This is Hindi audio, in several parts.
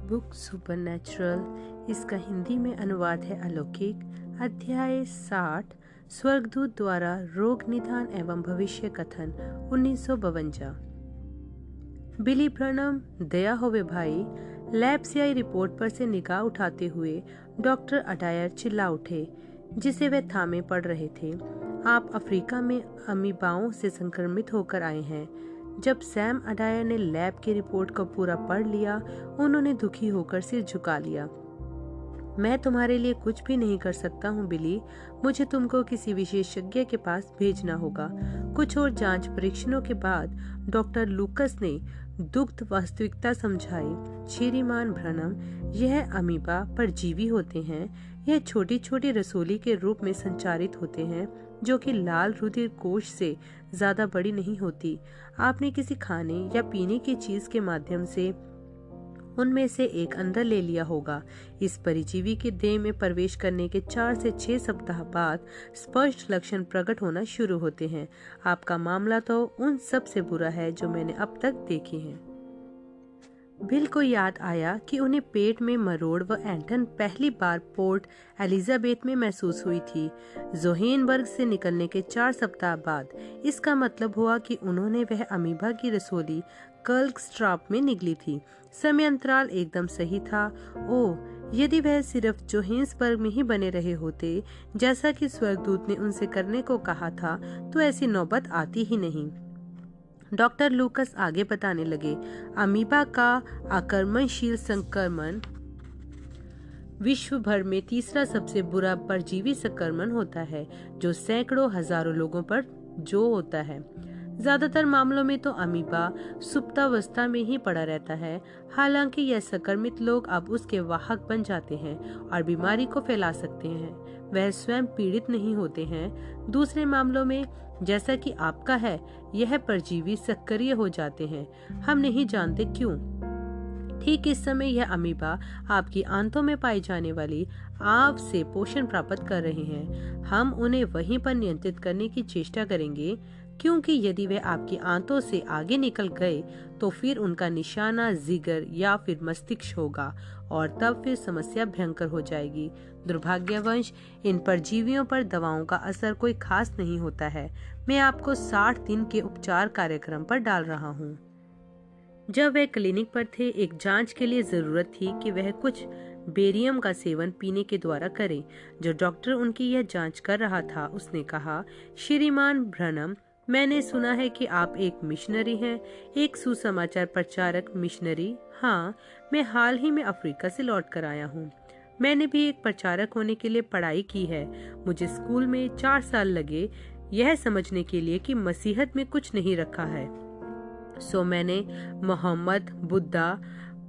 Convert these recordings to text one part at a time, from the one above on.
बुक सुपरनैचुरल, इसका हिंदी में अनुवाद है अलौकिक। अध्याय 60, स्वर्गदूत द्वारा रोग निदान एवं भविष्य कथन, 1952। बिली ब्रनम, दया होवे भाई। लैब से आई रिपोर्ट पर से निगाह उठाते हुए डॉक्टर अडायर चिल्ला उठे, जिसे वे थामे पड़ रहे थे। आप अफ्रीका में अमीबाओं से संक्रमित होकर आए हैं। जब सैम अडायर ने लैब की रिपोर्ट को पूरा पढ़ लिया, उन्होंने दुखी होकर सिर झुका लिया। मैं तुम्हारे लिए कुछ भी नहीं कर सकता हूँ बिली। मुझे तुमको किसी विशेषज्ञ के पास भेजना होगा। कुछ और जांच परीक्षणों के बाद डॉक्टर लूकस ने दुग्ध वास्तविकता समझाई। श्रीमान ब्रनम, यह अमीबा परजीवी होते हैं। यह छोटी छोटी रसोली के रूप में संचारित होते हैं, जो कि लाल रुधिर कोश से ज्यादा बड़ी नहीं होती। आपने किसी खाने या पीने की चीज के माध्यम से उनमें से एक अंदर ले लिया होगा। इस परिजीवी के देह में प्रवेश करने के 4 से 6 सप्ताह बाद स्पष्ट लक्षण प्रकट होना शुरू होते हैं। आपका मामला तो उन सब से बुरा है जो मैंने अब तक देखे हैं। बिल को याद आया कि उन्हें पेट में मरोड़ व ऐंठन पहली बार पोर्ट एलिजाबेथ में महसूस हुई थी, जोहेनबर्ग से निकलने के 4 सप्ताह बाद। इसका मतलब हुआ कि उन्होंने वह अमीबा की रसोली कर्लस्ट्राप में निगली थी। समय अंतराल एकदम सही था। ओह, यदि वह सिर्फ जोहेन्सबर्ग में ही बने रहे होते, जैसा कि स्वर्गदूत ने उनसे करने को कहा था, तो ऐसी नौबत आती ही नहीं। डॉक्टर लूकस आगे बताने लगे, अमीबा का आक्रमणशील संक्रमण विश्व भर में तीसरा सबसे बुरा परजीवी संक्रमण होता है, जो सैकड़ों हजारों लोगों पर जो होता है। ज्यादातर मामलों में तो अमीबा सुप्तावस्था में ही पड़ा रहता है। हालांकि यह संक्रमित लोग अब उसके वाहक बन जाते हैं और बीमारी को फैला सकते हैं। वह स्वयं पीड़ित नहीं होते हैं। दूसरे मामलों में, जैसा कि आपका है, यह परजीवी सक्रिय हो जाते हैं। हम नहीं जानते क्यों। ठीक इस समय यह अमीबा आपकी आंतों में पाई जाने वाली आंत से पोषण प्राप्त कर रहे हैं। हम उन्हें वहीं पर नियंत्रित करने की चेष्टा करेंगे, क्योंकि यदि वे आपकी आंतों से आगे निकल गए तो फिर उनका निशाना जिगर या फिर मस्तिष्क होगा और तब फिर समस्या भयंकर हो जाएगी। दुर्भाग्यवश इन परजीवियों पर दवाओं का असर कोई खास नहीं होता है। मैं आपको 60 दिन के उपचार कार्यक्रम पर डाल रहा हूँ। जब वह क्लिनिक पर थे, एक जांच के लिए जरूरत थी कि वह कुछ बेरियम का सेवन पीने के द्वारा करें। जो डॉक्टर उनकी यह जांच कर रहा था, उसने कहा, श्रीमान ब्रनम, मैंने सुना है कि आप एक मिशनरी हैं, एक सुसमाचार प्रचारक मिशनरी। हाँ, मैं हाल ही में अफ्रीका से लौट कर आया हूँ। मैंने भी एक प्रचारक होने के लिए पढ़ाई की है। मुझे स्कूल में 4 साल लगे यह समझने के लिए कि मसीहत में कुछ नहीं रखा है। सो मैंने मोहम्मद, बुद्धा,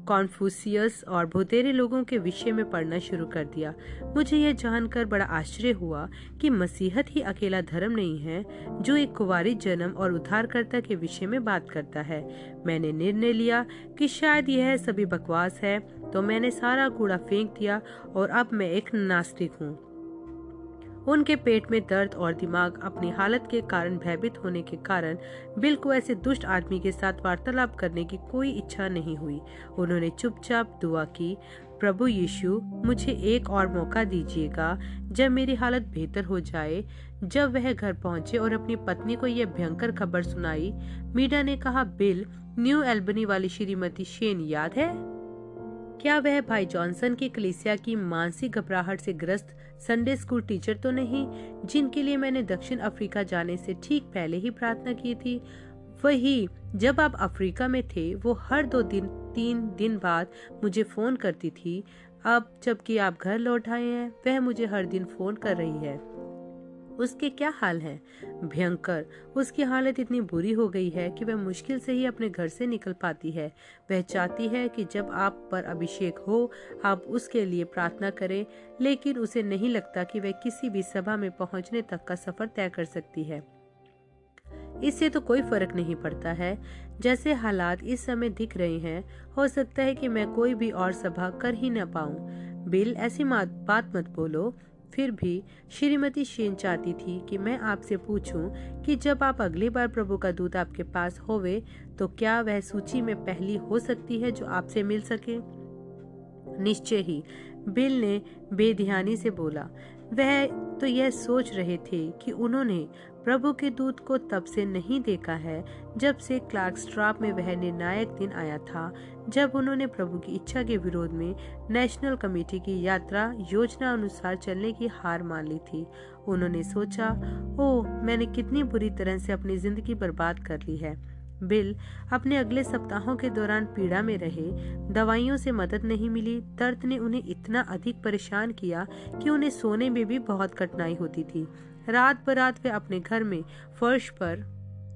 कॉन्फ्यूशियस और बहुतेरे लोगों के विषय में पढ़ना शुरू कर दिया। मुझे यह जानकर बड़ा आश्चर्य हुआ कि मसीहत ही अकेला धर्म नहीं है जो एक कुंवारी जन्म और उद्धारकर्ता के विषय में बात करता है। मैंने निर्णय लिया कि शायद यह सभी बकवास है, तो मैंने सारा कूड़ा फेंक दिया और अब मैं एक नास्तिक हूँ। उनके पेट में दर्द और दिमाग अपनी हालत के कारण भयभीत होने के कारण बिल को ऐसे दुष्ट आदमी के साथ वार्तालाप करने की कोई इच्छा नहीं हुई। उन्होंने चुपचाप दुआ की, प्रभु यीशु, मुझे एक और मौका दीजिएगा जब मेरी हालत बेहतर हो जाए। जब वह घर पहुंचे और अपनी पत्नी को यह भयंकर खबर सुनाई, मीडा ने कहा, बिल, न्यू एल्बनी वाली श्रीमती शेन याद है? क्या वह भाई जॉनसन की कलीसिया की मानसिक घबराहट से ग्रस्त संडे स्कूल टीचर तो नहीं, जिनके लिए मैंने दक्षिण अफ्रीका जाने से ठीक पहले ही प्रार्थना की थी? वही। जब आप अफ्रीका में थे, वो हर 2-3 दिन बाद मुझे फोन करती थी। अब जबकि आप घर लौट आए हैं, वह मुझे हर दिन फोन कर रही है। उसके क्या हाल है? भयंकर। उसकी हालत इतनी बुरी हो गई है कि वह मुश्किल से ही अपने घर से निकल पाती है। वह चाहती है कि जब आप पर अभिषेक हो, आप उसके लिए प्रार्थना करें, लेकिन उसे नहीं लगता कि वह किसी भी सभा में पहुंचने तक का सफर तय कर सकती है। इससे तो कोई फर्क नहीं पड़ता है। जैसे हालात इस समय दिख रहे हैं, हो सकता है कि मैं कोई भी और सभा कर ही न पाऊं। बिल, ऐसी बात मत बोलो। फिर भी श्रीमती शेन चाहती थी कि मैं आपसे पूछूं कि जब आप अगली बार प्रभु का दूत आपके पास होवे, तो क्या वह सूची में पहली हो सकती है जो आपसे मिल सके? निश्चय ही, बिल ने बेध्यानी से बोला। वह तो यह सोच रहे थे कि उन्होंने प्रभु के दूत को तब से नहीं देखा है जब से क्लार्कस्ट्रॉप में वह निर्णायक दिन आया था, जब उन्होंने प्रभु की इच्छा के विरोध में नेशनल कमेटी की यात्रा योजना अनुसार चलने की हार मान ली थी। उन्होंने सोचा, ओह, मैंने कितनी बुरी तरह से अपनी जिंदगी बर्बाद कर ली है। बिल अपने अगले सप्ताहों के दौरान पीड़ा में रहे। दवाइयों से मदद नहीं मिली। दर्द ने उन्हें इतना अधिक परेशान किया कि उन्हें सोने में भी बहुत कठिनाई होती थी। रात बरात वे अपने घर में फर्श पर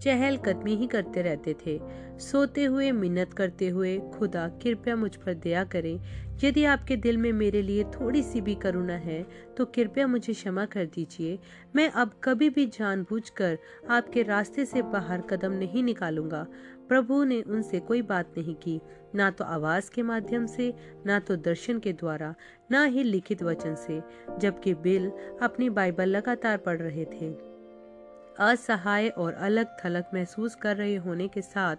चहलकदमी ही करते रहते थे, सोते हुए मिन्नत करते हुए, खुदा कृपया मुझ पर दया करें। यदि आपके दिल में मेरे लिए थोड़ी सी भी करुणा है तो कृपया मुझे क्षमा कर दीजिए। मैं अब कभी भी जानबूझकर आपके रास्ते से बाहर कदम नहीं निकालूंगा। प्रभु ने उनसे कोई बात नहीं की, ना तो आवाज के माध्यम से, ना तो दर्शन के द्वारा, ना ही लिखित वचन से। जबकि बिल अपनी बाइबल लगातार पढ़ रहे थे, असहाय और अलग थलग महसूस कर रहे होने के साथ,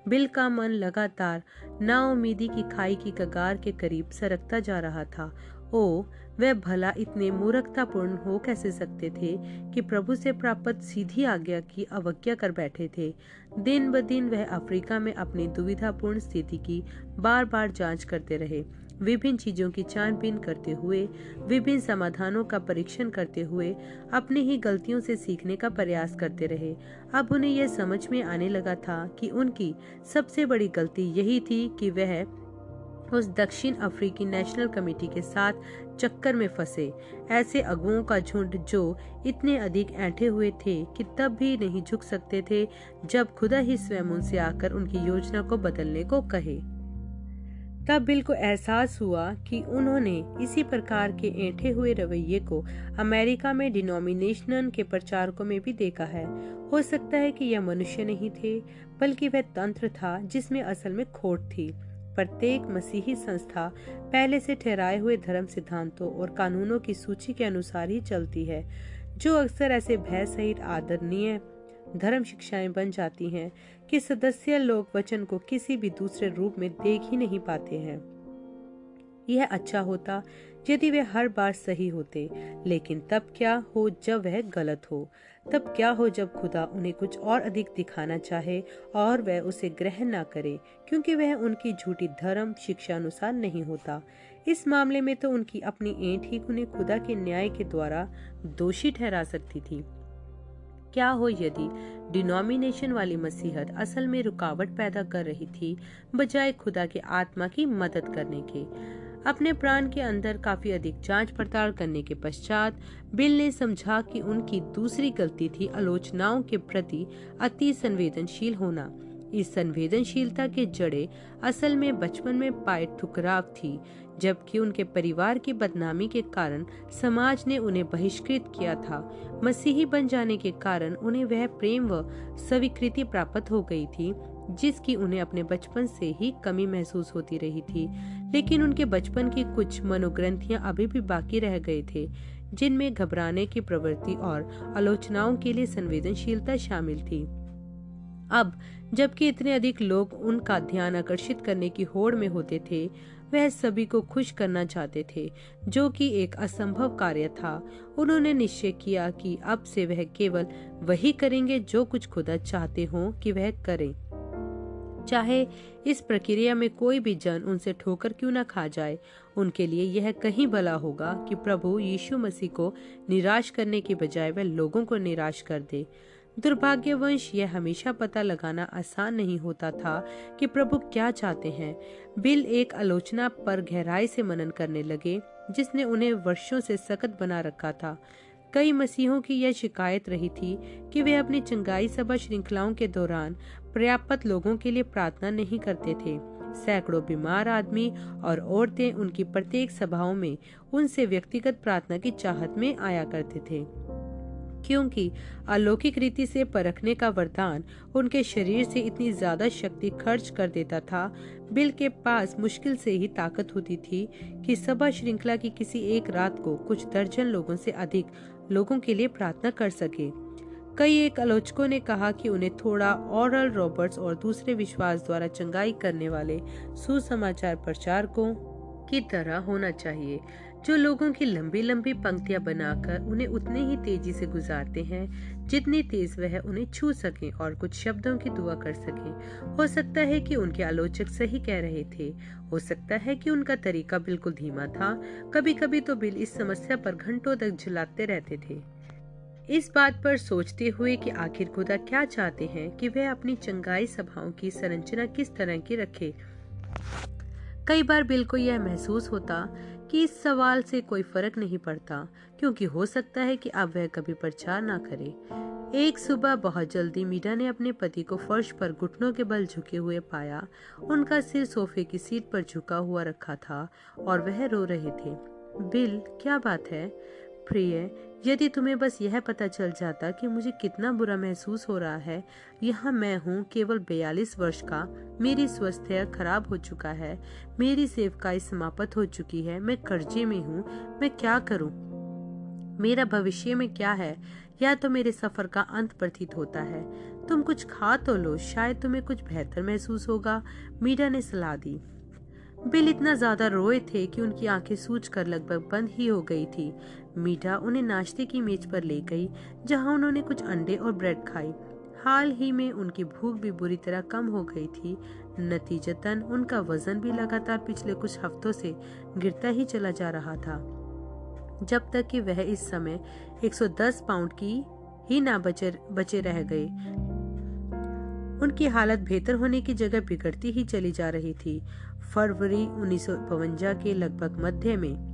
बिल का मन लगातार नाउमीदी की खाई की कगार के करीब सरकता जा रहा था। ओ, वह भला इतने मूर्खतापूर्ण हो कैसे सकते थे कि प्रभु से प्राप्त सीधी आज्ञा की अवज्ञा कर बैठे थे। दिन ब दिन वह अफ्रीका में अपनी दुविधापूर्ण स्थिति की बार बार जांच करते रहे, विभिन्न चीजों की छानबीन करते हुए, विभिन्न समाधानों का परीक्षण करते हुए, अपनी ही गलतियों से सीखने का प्रयास करते रहे। अब उन्हें यह समझ में आने लगा था कि उनकी सबसे बड़ी गलती यही थी कि वह उस दक्षिण अफ्रीकी नेशनल कमेटी के साथ चक्कर में फंसे, ऐसे अगुओं का झुंड जो इतने अधिक ऐंठे हुए थे कि तब भी नहीं झुक सकते थे जब खुदा ही स्वयं उनसे आकर उनकी योजना को बदलने को कहे। तब बिल को एहसास हुआ कि उन्होंने इसी प्रकार के ऐंठे हुए रवैये को अमेरिका में डिनोमिनेशन के प्रचारकों में भी देखा है। हो सकता है कि यह मनुष्य नहीं थे, बल्कि वह तंत्र था जिसमें असल में खोट थी। प्रत्येक मसीही संस्था पहले से ठहराए हुए धर्म सिद्धांतों और कानूनों की सूची के अनुसार ही चलती है, जो अक्सर ऐसे भय सहित आदरणीय धर्म शिक्षाएं बन जाती हैं कि सदस्य लोग वचन को किसी भी दूसरे रूप में देख ही नहीं पाते हैं। यह अच्छा होता यदि वे हर बार सही होते, लेकिन तब क्या हो जब वह गलत हो? तब क्या हो जब खुदा उन्हें कुछ और अधिक दिखाना चाहे और वह उसे ग्रहण ना करे, क्योंकि वह उनकी झूठी धर्म शिक्षा अनुसार नहीं होता। इस मामले में तो उनकी अपनी ऐंठ ही उन्हें खुदा के न्याय के द्वारा दोषी ठहरा सकती थी। क्या हो यदि डिनोमिनेशन वाली मसीहत असल में रुकावट पैदा कर रही थी, बजाय खुदा के आत्मा की मदद करने के? अपने प्राण के अंदर काफी अधिक जांच पड़ताल करने के पश्चात बिल ने समझा कि उनकी दूसरी गलती थी आलोचनाओं के प्रति अति संवेदनशील होना। इस संवेदनशीलता के जड़ें असल में बचपन में पाए ठुकराव थी, जबकि उनके परिवार की बदनामी के कारण समाज ने उन्हें बहिष्कृत किया था। मसीही बन जाने के कारण उन्हें वह प्रेम व स्वीकृति प्राप्त हो गई थी जिसकी उन्हें अपने बचपन से ही कमी महसूस होती रही थी। लेकिन उनके बचपन की कुछ मनोग्रंथियां अभी भी बाकी रह गए थे, जिनमें घबराने की प्रवृत्ति और आलोचनाओं के लिए संवेदनशीलता शामिल थी। अब जबकि इतने अधिक लोग उनका ध्यान आकर्षित करने की होड़ में होते थे, वह सभी को खुश करना चाहते थे, जो कि एक असंभव कार्य था। उन्होंने निश्चय किया कि अब से वह केवल वही करेंगे जो कुछ खुदा चाहते हों कि वह करें, चाहे इस प्रक्रिया में कोई भी जन उनसे ठोकर क्यों न खा जाए। उनके लिए यह कहीं भला होगा कि प्रभु यीशु मसीह को निराश करने के बजाय वह लोगों को निराश कर दे। दुर्भाग्यवश यह हमेशा पता लगाना आसान नहीं होता था कि प्रभु क्या चाहते हैं। बिल एक आलोचना पर गहराई से मनन करने लगे जिसने उन्हें वर्षों से सख्त बना रखा था। कई मसीहों की यह शिकायत रही थी कि वे अपनी चंगाई सभा श्रृंखलाओं के दौरान पर्याप्त लोगों के लिए प्रार्थना नहीं करते थे। सैकड़ों बीमार आदमी और औरतें उनकी प्रत्येक सभाओं में उनसे व्यक्तिगत प्रार्थना की चाहत में आया करते थे, क्योंकि अलौकिक रीति से परखने का वरदान उनके शरीर से इतनी ज्यादा शक्ति खर्च कर देता था। बिल के पास मुश्किल से ही ताकत होती थी कि सभा श्रृंखला की किसी एक रात को कुछ दर्जन लोगों से अधिक लोगों के लिए प्रार्थना कर सके। कई एक आलोचकों ने कहा कि उन्हें थोड़ा ऑरल रॉबर्ट्स और दूसरे विश्वास द्वारा चंगाई करने वाले सुसमाचार प्रचारकों की तरह होना चाहिए, जो लोगों की लंबी लंबी पंक्तियां बनाकर उन्हें उतने ही तेजी से गुजारते हैं जितनी तेज वह उन्हें छू सकें और कुछ शब्दों की दुआ कर सकें। हो सकता है कि उनके आलोचक सही कह रहे थे, हो सकता है कि उनका तरीका बिल्कुल धीमा था। कभी कभी तो बिल इस समस्या पर घंटों तक झुलाते रहते थे, इस बात पर सोचते हुए कि आखिर खुदा क्या चाहते हैं कि वह अपनी चंगाई सभाओं की संरचना किस तरह की रखे। कई बार बिल को यह महसूस होता कि इस सवाल से कोई फर्क नहीं पड़ता, क्योंकि हो सकता है कि अब वह कभी प्रचार ना करे। एक सुबह बहुत जल्दी मीरा ने अपने पति को फर्श पर घुटनों के बल झुके हुए पाया। उनका सिर सोफे की सीट पर झुका हुआ रखा था और वह रो रहे थे। बिल, क्या बात है? प्रिय, यदि तुम्हें बस यह पता चल जाता कि मुझे कितना बुरा महसूस हो रहा है। यहाँ मैं हूँ, केवल 42 वर्ष का, मेरी स्वास्थ्य खराब हो चुका है, मेरी सेवकाई समाप्त हो चुकी है, मैं कर्जे में हूँ, मैं क्या करूँ? मेरा भविष्य में क्या है? या तो मेरे सफर का अंत प्रतीत होता है। तुम कुछ खा तो लो, शायद तुम्हें कुछ बेहतर महसूस होगा, मीरा ने सलाह दी। बिल इतना ज्यादा रोए थे कि उनकी आंखें सूजकर लगभग बंद ही हो गई थी। मीरा उन्हें नाश्ते की मेज पर ले गई, जहां उन्होंने कुछ अंडे और ब्रेड खाई। हाल ही में उनकी भूख भी बुरी तरह कम हो गई थी। नतीजतन उनका वजन भी लगातार पिछले कुछ हफ्तों से गिरता ही चला जा रहा था, जब तक कि वह इस समय 110 पाउंड की ही ना बचे रह गए। उनकी हालत बेहतर होने की जगह बिगड़ती ही चली जा रही थी। फरवरी 1952 के लगभग मध्य में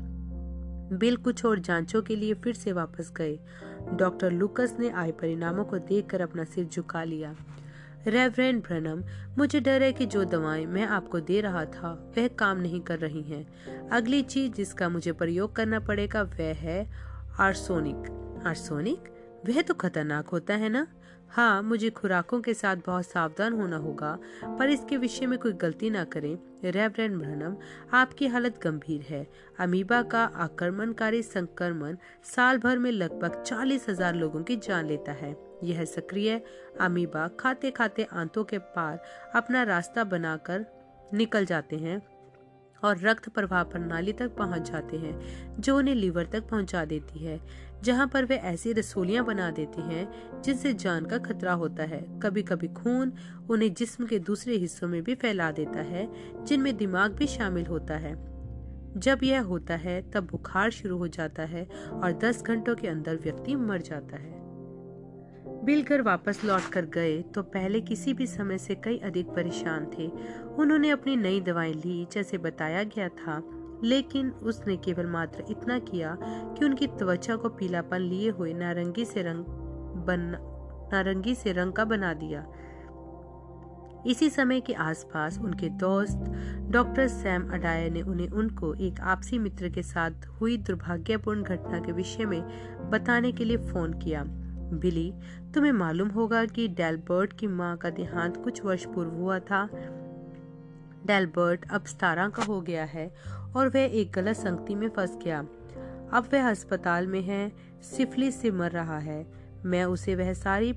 बिल कुछ और जांचों के लिए फिर से वापस गए। डॉक्टर लुकस ने आए परिणामों को देखकर अपना सिर झुका लिया। रेवरेंड ब्रनम, मुझे डर है कि जो दवाएं मैं आपको दे रहा था वह काम नहीं कर रही हैं। अगली चीज जिसका मुझे प्रयोग करना पड़ेगा वह है आर्सेनिक। आर्सेनिक? वह तो खतरनाक होता है ना? हाँ, मुझे खुराकों के साथ बहुत सावधान होना होगा, पर इसके विषय में कोई गलती ना करें। रेवरेंड ब्रनम, आपकी हालत गंभीर है। अमीबा का आक्रमणकारी संक्रमण साल भर में लगभग 40,000 लोगों की जान लेता है। यह सक्रिय अमीबा खाते खाते आंतों के पार अपना रास्ता बनाकर निकल जाते हैं और रक्त प्रवाह प्रणाली तक पहुंच जाते हैं, जो उन्हें लीवर तक पहुंचा देती है, जहां पर वे ऐसी रसोलियां बना देती हैं जिनसे जान का खतरा होता है। कभी कभी खून उन्हें जिस्म के दूसरे हिस्सों में भी फैला देता है, जिनमें दिमाग भी शामिल होता है। जब यह होता है तब बुखार शुरू हो जाता है और 10 घंटों के अंदर व्यक्ति मर जाता है। बिल घर वापस लौट कर गए तो पहले किसी भी समय से कई अधिक परेशान थे। उन्होंने अपनी नई दवाएं ली जैसे बताया गया था, लेकिन उसने केवल मात्र इतना किया कि उनकी त्वचा को पीलापन लिए हुए नारंगी से रंग का बना दिया। इसी समय के आसपास उनके दोस्त डॉक्टर सैम अडायर ने उनको एक आपसी मित्र के साथ हुई दुर्भाग्यपूर्ण घटना के विषय में बताने के लिए फोन किया। बिली, तुम्हें मालूम होगा कि डेलबर्ट की मां का देहांत कुछ वर्ष पूर्व हुआ था। डेलबर्ट अब 17 का हो गया है और वह एक गलत संगति में फंस गया। अब वह अस्पताल में है, सिफिलिस से मर रहा है। मैं उसे वह सारी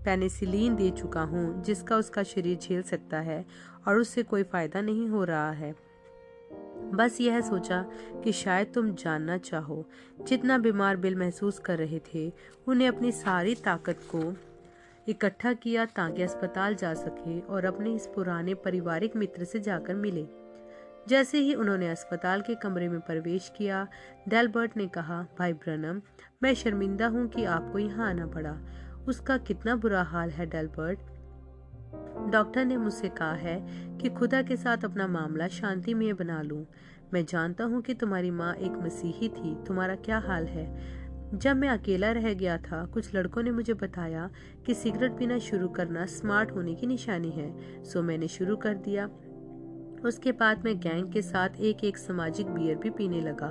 पेनिसिलिन दे चुका हूँ जिसका उसका शरीर झेल सकता है और उससे कोई फायदा नहीं हो रहा है। बस यह सोचा कि शायद तुम जानना चाहो। जितना बीमार बिल महसूस कर रहे थे, उन्हें अपनी सारी ताकत को इकट्ठा किया ताकि अस्पताल जा सके और अपने इस पुराने पारिवारिक मित्र से जाकर मिले। जैसे ही उन्होंने अस्पताल के कमरे में प्रवेश किया, डेलबर्ट ने कहा, भाई ब्रनम, मैं शर्मिंदा हूँ कि आपको यहाँ आना पड़ा। उसका कितना बुरा हाल है डेलबर्ट। डॉक्टर ने मुझसे कहा है कि खुदा के साथ अपना मामला शांतिमय बना लूं। मैं जानता हूं कि तुम्हारी माँ एक मसीही थी। तुम्हारा क्या हाल है? जब मैं अकेला रह गया था, कुछ लड़कों ने मुझे बताया कि सिगरेट पीना शुरू करना स्मार्ट होने की निशानी है, सो मैंने शुरू कर दिया। उसके बाद मैं गैंग के साथ एक सामाजिक बियर भी पीने लगा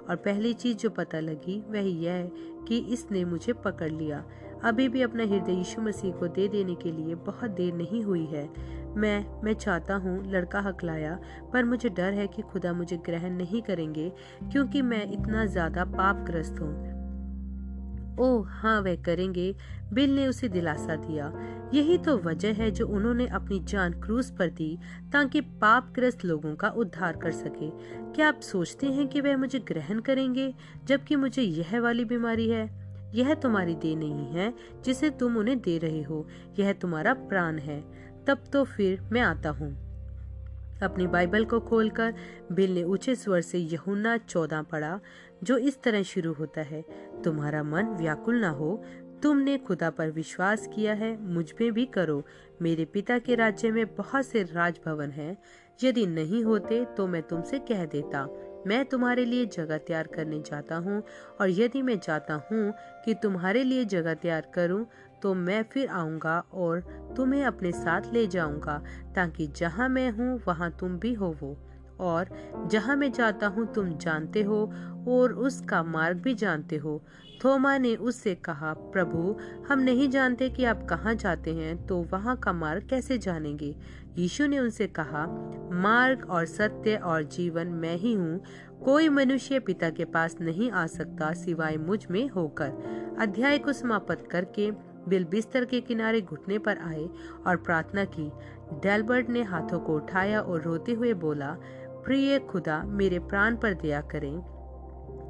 और पहली चीज जो पता लगी वह यह कि इसने मुझे पकड़ लिया। अभी भी अपना हृदय यीशु मसीह को दे देने के लिए बहुत देर नहीं हुई है। मैं चाहता हूँ, लड़का हकलाया, पर मुझे डर है कि खुदा मुझे ग्रहण नहीं करेंगे क्योंकि मैं इतना ज्यादा पापग्रस्त हूँ। ओह हाँ, वह करेंगे, बिल ने उसे दिलासा दिया। यही तो वजह है जो उन्होंने अपनी जान क्रूस पर दी, ताकि पापग्रस्त लोगों का उद्धार कर सके। क्या आप सोचते हैं कि वह मुझे ग्रहण करेंगे, जबकि मुझे यह वाली बीमारी है? यह तुम्हारी देह नहीं है जिसे तुम उन्हें दे रहे हो, यह तुम्हारा प्राण है। तब तो फिर मैं आता हूँ। अपनी बाइबल को खोलकर बिल ने ऊंचे स्वर से यूहन्ना 14 पढ़ा, जो इस तरह शुरू होता है, तुम्हारा मन व्याकुल ना हो, तुमने खुदा पर विश्वास किया है, मुझ में भी करो। मेरे पिता के राज्य में बहुत से राजभवन हैं, यदि नहीं होते तो मैं तुमसे कह देता। मैं तुम्हारे लिए जगह तैयार करने जाता हूँ, और यदि मैं जाता हूँ कि तुम्हारे लिए जगह तैयार करूँ, तो मैं फिर आऊँगा और तुम्हें अपने साथ ले जाऊँगा, ताकि जहाँ मैं हूँ वहाँ तुम भी होवो। और जहाँ मैं जाता हूँ तुम जानते हो, और उसका मार्ग भी जानते हो। थोमा ने उससे कहा, प्रभु, हम नहीं जानते कि आप कहाँ जाते हैं, तो वहाँ का मार्ग कैसे जानेंगे? यीशु ने उनसे कहा, मार्ग और सत्य और जीवन मैं ही हूँ। कोई मनुष्य पिता के पास नहीं आ सकता सिवाय मुझ में होकर। अध्याय को समाप्त करके बिल बिस्तर के किनारे घुटने पर आए और प्रार्थना की। डेल्बर्ट ने हाथों को उठाया और रोते हुए बोला, प्रिय खुदा, मेरे प्राण पर दया करें।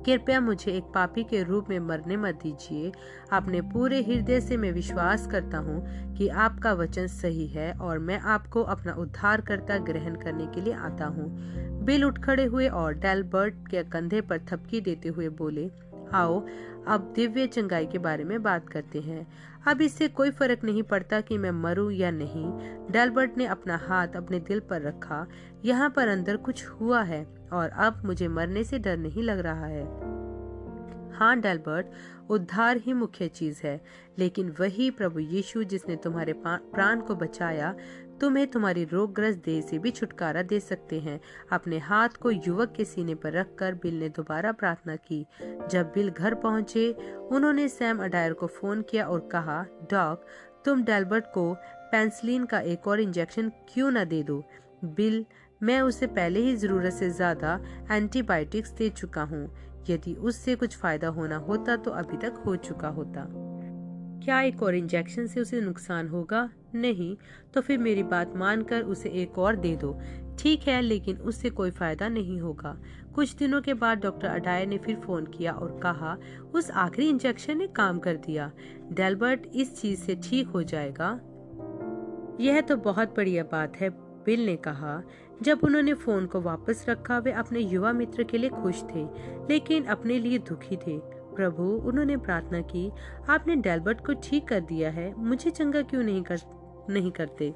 कृपया मुझे एक पापी के रूप में मरने मत दीजिए। अपने पूरे हृदय से मैं विश्वास करता हूँ कि आपका वचन सही है, और मैं आपको अपना उद्धारकर्ता ग्रहण करने के लिए आता हूँ। बिल उठ खड़े हुए और डेल्बर्ट के कंधे पर थपकी देते हुए बोले, आओ अब दिव्य चंगाई के बारे में बात करते हैं। अब इससे कोई फर्क नहीं पड़ता कि मैं मरूं या नहीं। डेल्बर्ट ने अपना हाथ अपने दिल पर रखा। यहाँ पर अंदर कुछ हुआ है, और अब मुझे मरने से डर नहीं लग रहा है। हाँ डेल्बर्ट, उद्धार ही मुख्य चीज है, लेकिन वही प्रभु यीशु जिसने तुम्हारे प्राण को बचाया, तुम्हें तुम्हारी रोगग्रस्त देह से भी छुटकारा दे सकते हैं। अपने हाथ को युवक के सीने पर रखकर बिल ने दोबारा प्रार्थना की। जब बिल घर पहुंचे, उन्होंने सैम अडायर को फोन किया और कहा, डॉक, तुम डेल्बर्ट को पेनिसिलिन का एक और इंजेक्शन क्यों न दे दो? बिल, मैं उसे पहले ही जरूरत से ज्यादा एंटीबायोटिक्स दे चुका हूँ। यदि उससे कुछ फायदा होना होता तो अभी तक हो चुका होता। क्या एक और इंजेक्शन से उसे नुकसान होगा? नहीं। तो फिर मेरी बात मानकर उसे एक और दे दो। ठीक है, लेकिन उससे कोई फायदा नहीं होगा। कुछ दिनों के बाद डॉक्टर अडायर ने फिर फोन किया और कहा, उस आखिरी इंजेक्शन ने काम कर दिया। डेल्बर्ट इस चीज से ठीक हो जाएगा। यह तो बहुत बढ़िया बात है, बिल ने कहा। जब उन्होंने फोन को वापस रखा, वे अपने युवा मित्र के लिए खुश थे, लेकिन अपने लिए दुखी थे। प्रभु, उन्होंने प्रार्थना की, आपने डेल्बर्ट को ठीक कर दिया है, मुझे चंगा क्यों नहीं करते?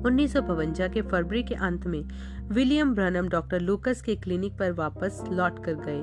1952 के फरवरी के अंत में विलियम ब्रनम डॉक्टर लूकस के क्लिनिक पर वापस लौट कर गए।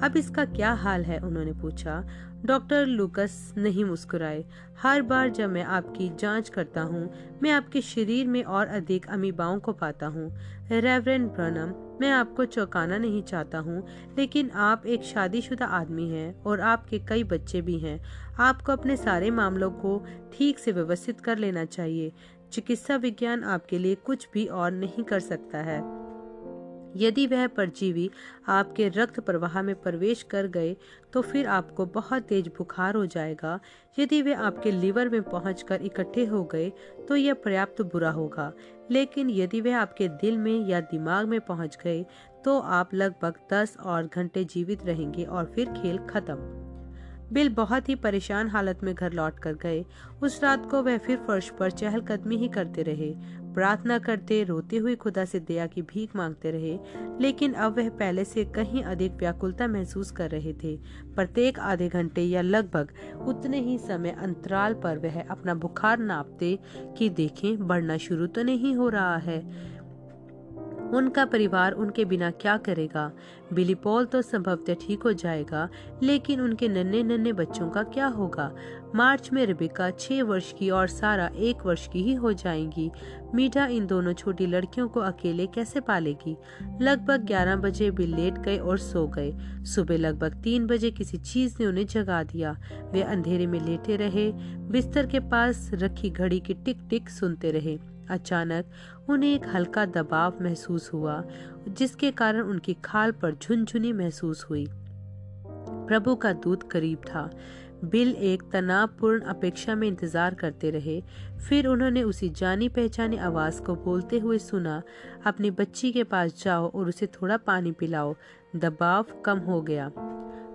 अब इसका क्या हाल है? उन्होंने पूछा। डॉक्टर लूकस नहीं मुस्कुराए। हर बार जब मैं आपकी जांच करता हूँ, मैं आपके शरीर में और अधिक अमीबाओं को पाता हूँ। रेवरेंड ब्रनम, मैं आपको चौंकाना नहीं चाहता हूँ, लेकिन आप एक शादीशुदा आदमी हैं और आपके कई बच्चे भी हैं। आपको अपने सारे मामलों को ठीक से व्यवस्थित कर लेना चाहिए। चिकित्सा विज्ञान आपके लिए कुछ भी और नहीं कर सकता है। यदि वह परजीवी आपके रक्त प्रवाह में प्रवेश कर गए तो फिर आपको बहुत तेज बुखार हो जाएगा। यदि वे आपके लिवर में पहुंचकर इकट्ठे हो गए तो यह पर्याप्त बुरा होगा, लेकिन यदि वे आपके दिल में या दिमाग में पहुंच गए तो आप लगभग 10 और घंटे जीवित रहेंगे और फिर खेल खत्म। बिल बहुत ही परेशान हालत में घर लौट कर गए। उस रात को वह फिर फर्श पर चहलकदमी ही करते रहे, प्रार्थना करते, रोते हुए खुदा से दया की भीख मांगते रहे। लेकिन अब वह पहले से कहीं अधिक व्याकुलता महसूस कर रहे थे। प्रत्येक आधे घंटे या लगभग उतने ही समय अंतराल पर वह अपना बुखार नापते कि देखें बढ़ना शुरू तो नहीं हो रहा है। उनका परिवार उनके बिना क्या करेगा? बिली पॉल तो संभवतः ठीक हो जाएगा, लेकिन उनके नन्हे नन्हे बच्चों का क्या होगा? मार्च में रिबिका 6 वर्ष की और सारा 1 वर्ष की ही हो जाएंगी। मीठा इन दोनों छोटी लड़कियों को अकेले कैसे पालेगी? लगभग 11 बजे बिल लेट गए और सो गए। सुबह लगभग 3 बजे किसी चीज ने उन्हें जगा दिया। वे अंधेरे में लेटे रहे, बिस्तर के पास रखी घड़ी की टिक टिक सुनते रहे। अचानक उन्हें एक हल्का दबाव महसूस हुआ, जिसके कारण उनकी खाल पर झुनझुनी महसूस हुई। प्रभु का दूत करीब था। बिल एक तनावपूर्ण अपेक्षा में इंतजार करते रहे। फिर उन्होंने उसी जानी पहचानी आवाज को बोलते हुए सुना, अपनी बच्ची के पास जाओ और उसे थोड़ा पानी पिलाओ। दबाव कम हो गया।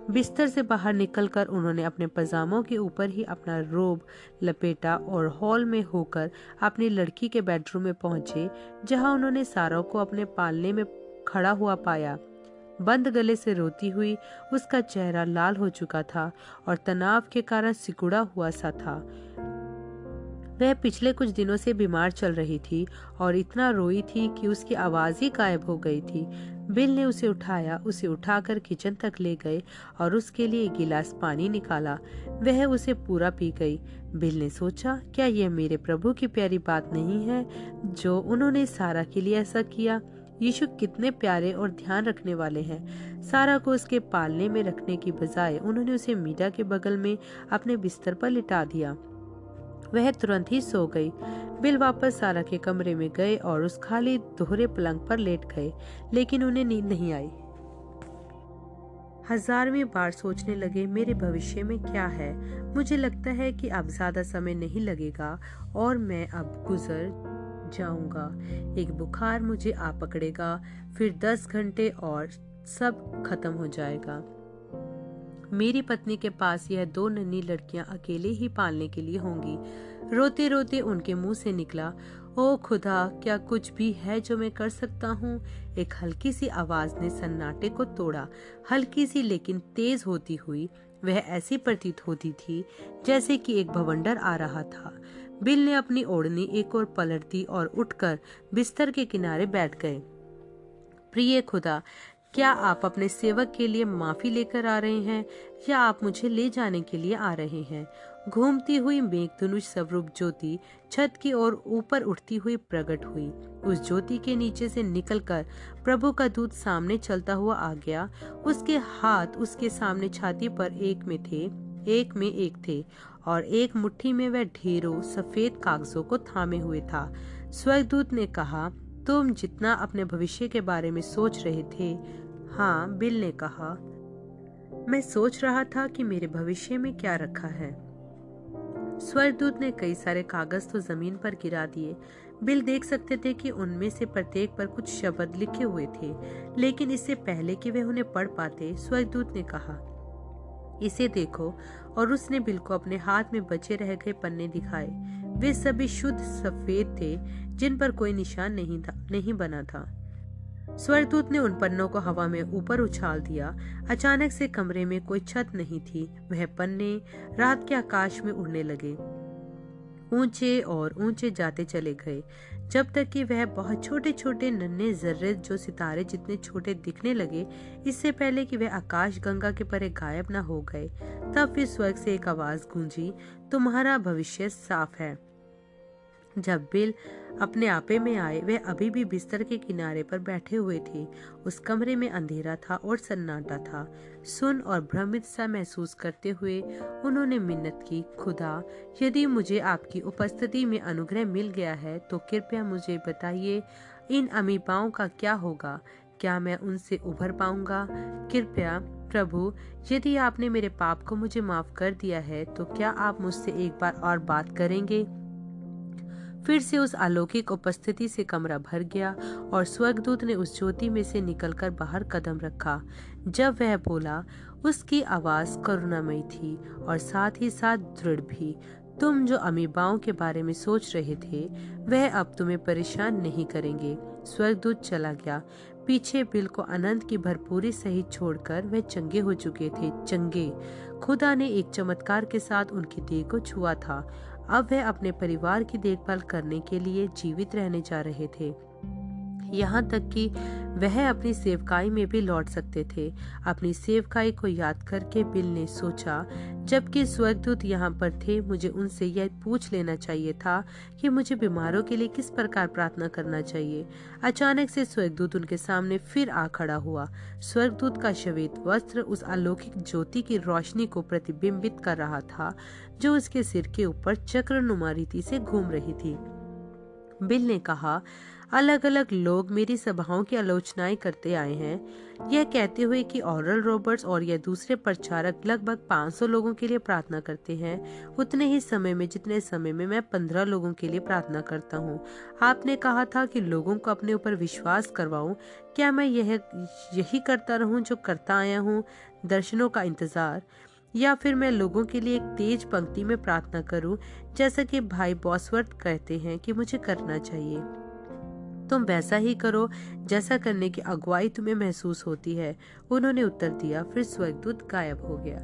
बिस्तर से बाहर निकलकर उन्होंने अपने पजामों के ऊपर ही अपना रोब लपेटा और हॉल में होकर अपनी लड़की के बेडरूम में पहुंचे, जहां उन्होंने सारा को अपने पालने में खड़ा हुआ पाया। बंद गले से रोती हुई उसका चेहरा लाल हो चुका था और तनाव के कारण सिकुड़ा हुआ सा था। वह पिछले कुछ दिनों से बीमार चल रही थी और इतना रोई थी कि उसकी आवाज ही गायब हो गई थी। बिल ने उसे उठाया, उसे उठाकर किचन तक ले गए और उसके लिए एक गिलास पानी निकाला। वह उसे पूरा पी गई। बिल ने सोचा, क्या यह मेरे प्रभु की प्यारी बात नहीं है जो उन्होंने सारा के लिए ऐसा किया। यीशु कितने प्यारे और ध्यान रखने वाले हैं। सारा को उसके पालने में रखने की बजाय उन्होंने उसे मीरा के बगल में अपने बिस्तर पर लिटा दिया। वह तुरंत ही सो गई। बिल वापस सारा के कमरे में गए और उस खाली दोहरे पलंग पर लेट गए, लेकिन उन्हें नींद नहीं आई। हजारवीं बार सोचने लगे, मेरे भविष्य में क्या है। मुझे लगता है कि अब ज्यादा समय नहीं लगेगा और मैं अब गुजर जाऊंगा। एक बुखार मुझे आ पकड़ेगा, फिर 10 घंटे और सब खत्म हो जाएगा। मेरी पत्नी के पास यह 2 नन्ही लड़कियां अकेले ही पालने के लिए होंगी। रोते रोते उनके मुंह से निकला, ओ खुदा, क्या कुछ भी है जो मैं कर सकता हूँ। एक हल्की सी आवाज ने सन्नाटे को तोड़ा। हल्की सी लेकिन तेज होती हुई वह ऐसी प्रतीत होती थी जैसे कि एक भवंडर आ रहा था। बिल ने अपनी ओढ़नी एक और पलट दी और उठकर बिस्तर के किनारे बैठ गए। प्रिय खुदा, क्या आप अपने सेवक के लिए माफी लेकर आ रहे हैं या आप मुझे ले जाने के लिए आ रहे हैं। घूमती हुई मेघधनुष स्वरूप ज्योति छत की ओर ऊपर उठती हुई प्रकट हुई। उस ज्योति के नीचे से निकलकर प्रभु का दूत सामने चलता हुआ आ गया। उसके हाथ उसके सामने छाती पर एक में एक थे और एक मुट्ठी में वह ढेरों सफेद कागजों को थामे हुए था। स्वर्गदूत ने कहा, तुम जितना अपने भविष्य के बारे में सोच रहे थे। हाँ, बिल ने कहा, मैं सोच रहा था कि मेरे भविष्य में क्या रखा है। स्वर्गदूत ने कई सारे कागज तो जमीन पर गिरा दिए। बिल देख सकते थे कि उनमें से प्रत्येक पर कुछ शब्द लिखे हुए थे, लेकिन इससे पहले कि वे उन्हें पढ़ पाते, स्वर्गदूत ने कहा, इसे देखो। और उसने बिल को अपने हाथ में बचे रह गए पन्ने दिखाए। वे सभी शुद्ध सफेद थे, जिन पर कोई निशान नहीं बना था। स्वर्गदूत ने उन पन्नों को हवा में ऊपर उछाल दिया। अचानक से कमरे में कोई छत नहीं थी। वह पन्ने रात के आकाश में उड़ने लगे, ऊंचे और ऊंचे जाते चले गए, जब तक कि वह बहुत छोटे छोटे नन्हे जर्रे जो सितारे जितने छोटे दिखने लगे, इससे पहले कि वह आकाश गंगा के परे गायब न हो गए। तब फिर स्वर्ग से एक आवाज गूंजी, तुम्हारा भविष्य साफ है। जब बिल अपने आपे में आए, वे अभी भी बिस्तर के किनारे पर बैठे हुए थे। उस कमरे में अंधेरा था और सन्नाटा था। सुन और भ्रमित सा महसूस करते हुए उन्होंने मिन्नत की, खुदा, यदि मुझे आपकी उपस्थिति में अनुग्रह मिल गया है तो कृपया मुझे बताइए, इन अमीबाओं का क्या होगा। क्या मैं उनसे उभर पाऊंगा? कृपया प्रभु, यदि आपने मेरे पाप को मुझे माफ कर दिया है तो क्या आप मुझसे एक बार और बात करेंगे? फिर से उस अलौकिक उपस्थिति से कमरा भर गया और स्वर्गदूत ने उस ज्योति में से निकलकर बाहर कदम रखा। जब वह बोला, उसकी आवाज करुणामयी थी और साथ ही साथ दृढ़ भी। तुम जो अमीबाओं के बारे में सोच रहे थे, वह अब तुम्हें परेशान नहीं करेंगे। स्वर्गदूत चला गया। पीछे बिल को अनंत की भरपूरी सहित छोड़कर वह चंगे हो चुके थे। चंगे। खुदा ने एक चमत्कार के साथ उनकी देह को छुआ था। अब वह अपने परिवार की देखभाल करने के लिए जीवित रहने जा रहे थे। यहाँ तक कि वह अपनी सेवकाई में भी लौट सकते थे। अपनी सेवकाई को याद करके बिल ने सोचा, जबकि स्वर्गदूत यहाँ पर थे, मुझे उनसे यह पूछ लेना चाहिए था कि मुझे बीमारों के लिए किस प्रकार प्रार्थना करना चाहिए। अचानक से स्वर्गदूत उनके सामने फिर आ खड़ा हुआ। स्वर्गदूत का श्वेत वस्त्र उस अलौकिक ज्योति की रोशनी को प्रतिबिंबित कर रहा था, जो उसके सिर के ऊपर चक्रनुमा रीति से घूम रही थी। बिल ने कहा, अलग अलग लोग मेरी सभाओं की आलोचनाएं करते आए हैं, यह कहते हुए कि ऑरल रॉबर्ट्स और यह दूसरे प्रचारक लगभग 500 लोगों के लिए प्रार्थना करते हैं, उतने ही समय में जितने समय में मैं 15 लोगों के लिए प्रार्थना करता हूँ। आपने कहा था कि लोगों को अपने ऊपर विश्वास करवाऊं। क्या मैं यही करता रहूं जो करता आया हूँ, दर्शनों का इंतजार, या फिर मैं लोगों के लिए एक तेज पंक्ति में प्रार्थना करूं, जैसा कि भाई बॉसवर्थ कहते हैं कि मुझे करना चाहिए? तुम वैसा ही करो जैसा करने की अगुवाई तुम्हें महसूस होती है, उन्होंने उत्तर दिया। फिर स्वर्गदूत गायब हो गया।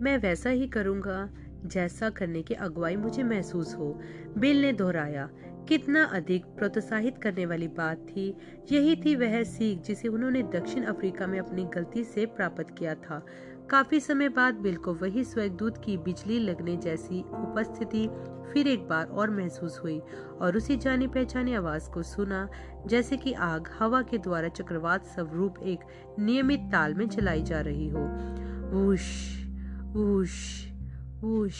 मैं वैसा ही करूंगा जैसा करने की अगुवाई मुझे महसूस हो, बिल ने दोहराया। कितना अधिक प्रोत्साहित करने वाली बात थी। यही थी वह सीख जिसे उन्होंने दक्षिण अफ्रीका में अपनी गलती से प्राप्त किया था। काफी समय बाद बिल को वही स्वर्गदूत की बिजली लगने जैसी उपस्थिति फिर एक बार और महसूस हुई और उसी जानी पहचानी आवाज को सुना, जैसे कि आग हवा के द्वारा चक्रवात स्वरूप एक नियमित ताल में चलाई जा रही हो। Whoosh whoosh whoosh.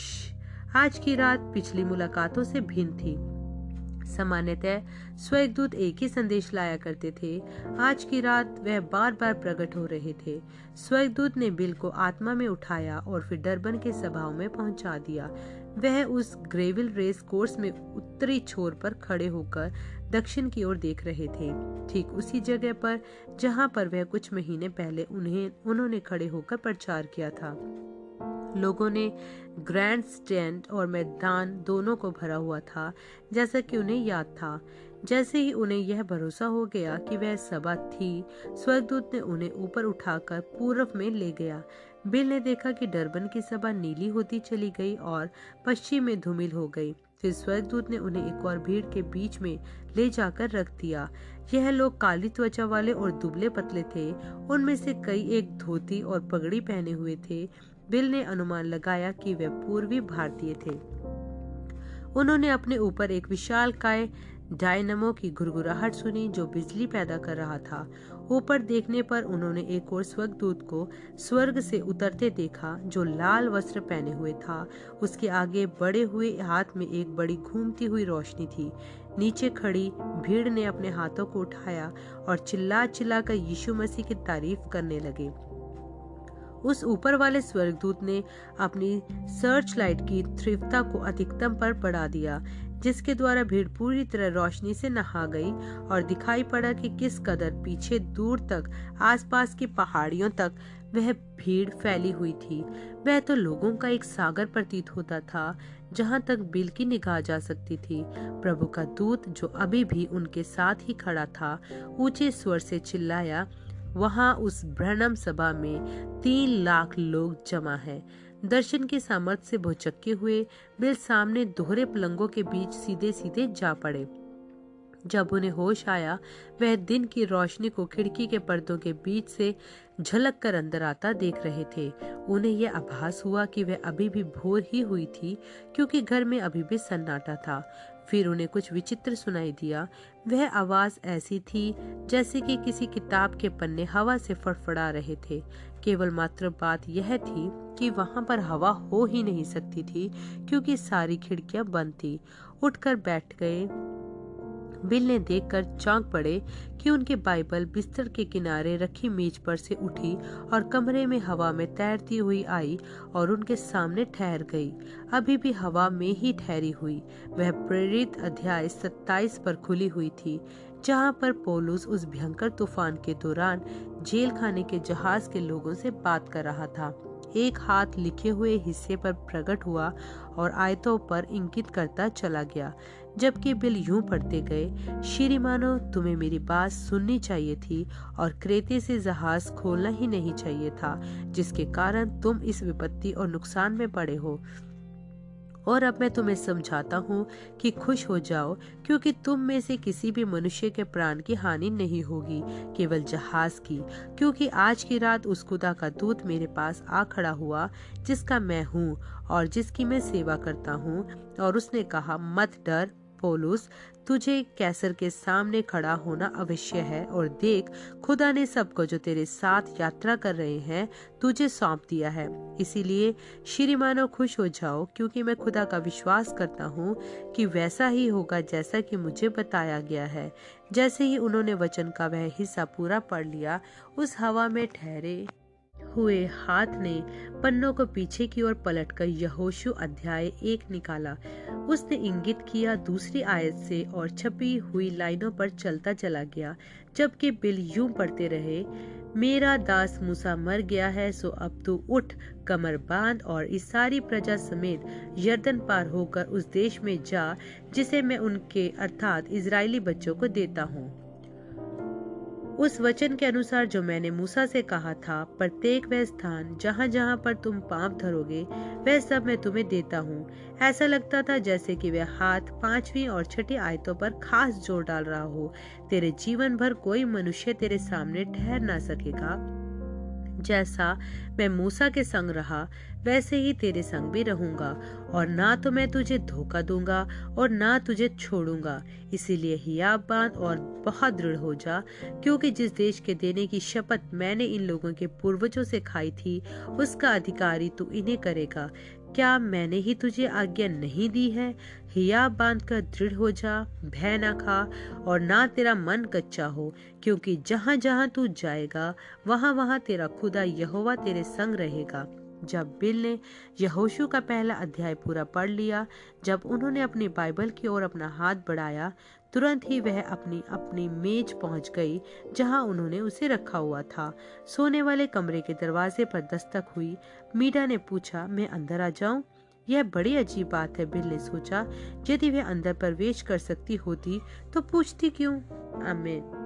आज की रात पिछली मुलाकातों से भिन्न थी। सामान्यतः स्वर्गदूत एक ही संदेश लाया करते थे। आज की रात वह बार बार प्रकट हो रहे थे। स्वर्गदूत ने बिल को आत्मा में उठाया और फिर डरबन के सभाओं में पहुंचा दिया। वह उस ग्रेविल रेस कोर्स में उत्तरी छोर पर खड़े होकर दक्षिण की ओर देख रहे थे, ठीक उसी जगह पर जहां पर वह कुछ महीने पहले उन्होंने खड़े होकर प्रचार किया था। लोगों ने ग्रैंड स्टैंड और मैदान दोनों को भरा हुआ था, जैसा कि उन्हें याद था। जैसे ही उन्हें यह भरोसा हो गया कि वह सभा थी, स्वर्गदूत ने उन्हें ऊपर उठाकर पूर्व में ले गया। बिल ने देखा कि डरबन की सभा नीली होती चली गई और पश्चिम में धूमिल हो गई। फिर स्वर्गदूत ने उन्हें एक और भीड़ के बीच में ले जाकर रख दिया। यह लोग काली त्वचा वाले और दुबले पतले थे। उनमें से कई एक धोती और पगड़ी पहने हुए थे। बिल ने अनुमान लगाया कि वे पूर्वी भारतीय थे। उन्होंने अपने ऊपर एक विशालकाय डायनामो की घुरघुराहट सुनी जो बिजली पैदा कर रहा था। ऊपर देखने पर उन्होंने एक और स्वर्गदूत को स्वर्ग से उतरते देखा जो लाल वस्त्र पहने हुए था। उसके आगे बढ़े हुए हाथ में एक बड़ी घूमती हुई रोशनी थी। नीचे खड़ी भीड़ ने अपने हाथों को उठाया और चिल्ला चिल्लाकर यीशु मसीह की तारीफ करने लगे। उस ऊपर वाले स्वर्गदूत ने अपनी सर्च लाइट की तीव्रता को अधिकतम पर बढ़ा दिया, जिसके द्वारा भीड़ पूरी तरह रोशनी से नहा गई और दिखाई पड़ा कि किस कदर पीछे दूर तक आसपास की पहाड़ियों तक वह भीड़ फैली हुई थी। वह तो लोगों का एक सागर प्रतीत होता था जहां तक बिल की निगाह जा सकती थी। प्रभु का दूत जो अभी भी उनके साथ ही खड़ा था, ऊंचे स्वर से चिल्लाया, वहां उस ब्रह्मण्ड सभा में 3 लाख लोग जमा हैं। दर्शन के सामर्थ्य से भौचक्के हुए बिल सामने दोहरे पलंगों के बीच सीधे सीधे जा पड़े। जब उन्हें होश आया, वह दिन की रोशनी को खिड़की के पर्दों के बीच से झलक कर अंदर आता देख रहे थे। उन्हें यह आभास हुआ कि वह अभी भी भोर ही हुई थी, क्योंकि घर में अभी भी सन्नाटा था। फिर उन्हें कुछ विचित्र सुनाई दिया। वह आवाज ऐसी थी जैसे कि किसी किताब के पन्ने हवा से फड़फड़ा रहे थे। केवल मात्र बात यह थी कि वहां पर हवा हो ही नहीं सकती थी, क्योंकि सारी खिड़कियां बंद थी। उठकर बैठ गए। बिल ने देखकर चौंक पड़े कि उनके बाइबल बिस्तर के किनारे रखी मेज पर से उठी और कमरे में हवा में तैरती हुई आई और उनके सामने ठहर गई। अभी भी हवा में ही ठहरी हुई। वह प्रेरित अध्याय 27 पर खुली हुई थी, जहां पर पौलुस उस भयंकर तूफान के दौरान जेल खाने के जहाज के लोगों से बात कर रहा था। एक हाथ लिखे हुए हिस्से पर प्रकट हुआ और आयतों पर इंगित करता चला गया, जबकि बिल यूं पढ़ते गए, श्रीमानो तुम्हें मेरी बात सुननी चाहिए थी और क्रेते से जहाज खोलना ही नहीं चाहिए था, जिसके कारण तुम इस विपत्ति और नुकसान में पड़े हो। और अब मैं तुम्हें समझाता हूँ कि खुश हो जाओ, क्योंकि तुम में से किसी भी मनुष्य के प्राण की हानि नहीं होगी, केवल जहाज की। क्योंकि आज की रात उस खुदा का दूत मेरे पास आ खड़ा हुआ जिसका मैं हूँ और जिसकी मैं सेवा करता हूँ। और उसने कहा, मत डर, पौलुस, तुझे कैसर के सामने खड़ा होना अवश्य है, और देख, खुदा ने सबको जो तेरे साथ यात्रा कर रहे हैं तुझे सौंप दिया है। इसीलिए श्रीमानों खुश हो जाओ, क्योंकि मैं खुदा का विश्वास करता हूँ कि वैसा ही होगा जैसा कि मुझे बताया गया है। जैसे ही उन्होंने वचन का वह हिस्सा पूरा पढ़ लिया, उस हवा में ठहरे हुए हाथ ने पन्नों को पीछे की ओर पलटकर यहोशू अध्याय 1 निकाला। उसने इंगित किया दूसरी आयत से और छपी हुई लाइनों पर चलता चला गया, जबकि बिल यूं पढ़ते रहे, मेरा दास मूसा मर गया है, सो अब तू उठ, कमर बांध और इस सारी प्रजा समेत यरदन पार होकर उस देश में जा जिसे मैं उनके अर्थात इजरायली बच्चों को देता हूँ। उस वचन के अनुसार जो मैंने मूसा से कहा था, प्रत्येक वह स्थान जहाँ जहाँ पर तुम पांव धरोगे वह सब मैं तुम्हें देता हूँ। ऐसा लगता था जैसे कि वह हाथ 5वीं और 6ठी आयतों पर खास जोर डाल रहा हो। तेरे जीवन भर कोई मनुष्य तेरे सामने ठहर ना सकेगा। जैसा मैं मूसा के संग रहा वैसे ही तेरे संग भी रहूंगा, और ना तो मैं तुझे धोखा दूंगा और ना तुझे छोड़ूंगा। इसीलिए हियाव बांध और बहुत दृढ़ हो जा, क्योंकि जिस देश के देने की शपथ मैंने इन लोगों के पूर्वजों से खाई थी उसका अधिकारी तू इन्हें करेगा। क्या मैंने ही तुझे आज्ञा नहीं दी है? हियाव बांध कर दृढ़ हो जा, भय ना खा और ना तेरा मन कच्चा हो, क्योंकि जहाँ जहाँ तू जाएगा वहाँ वहाँ तेरा खुदा यहोवा तेरे संग रहेगा। जब बिल ने यहोशू का पहला अध्याय पूरा पढ़ लिया, जब उन्होंने अपनी बाइबल की ओर अपना हाथ बढ़ाया, तुरंत ही वह अपनी अपनी मेज पहुंच गई जहां उन्होंने उसे रखा हुआ था। सोने वाले कमरे के दरवाजे पर दस्तक हुई। मीरा ने पूछा, मैं अंदर आ जाऊं? यह बड़ी अजीब बात है, बिल ने सोचा। यदि वह अंदर प्रवेश कर सकती होती तो पूछती क्यों? आमीन।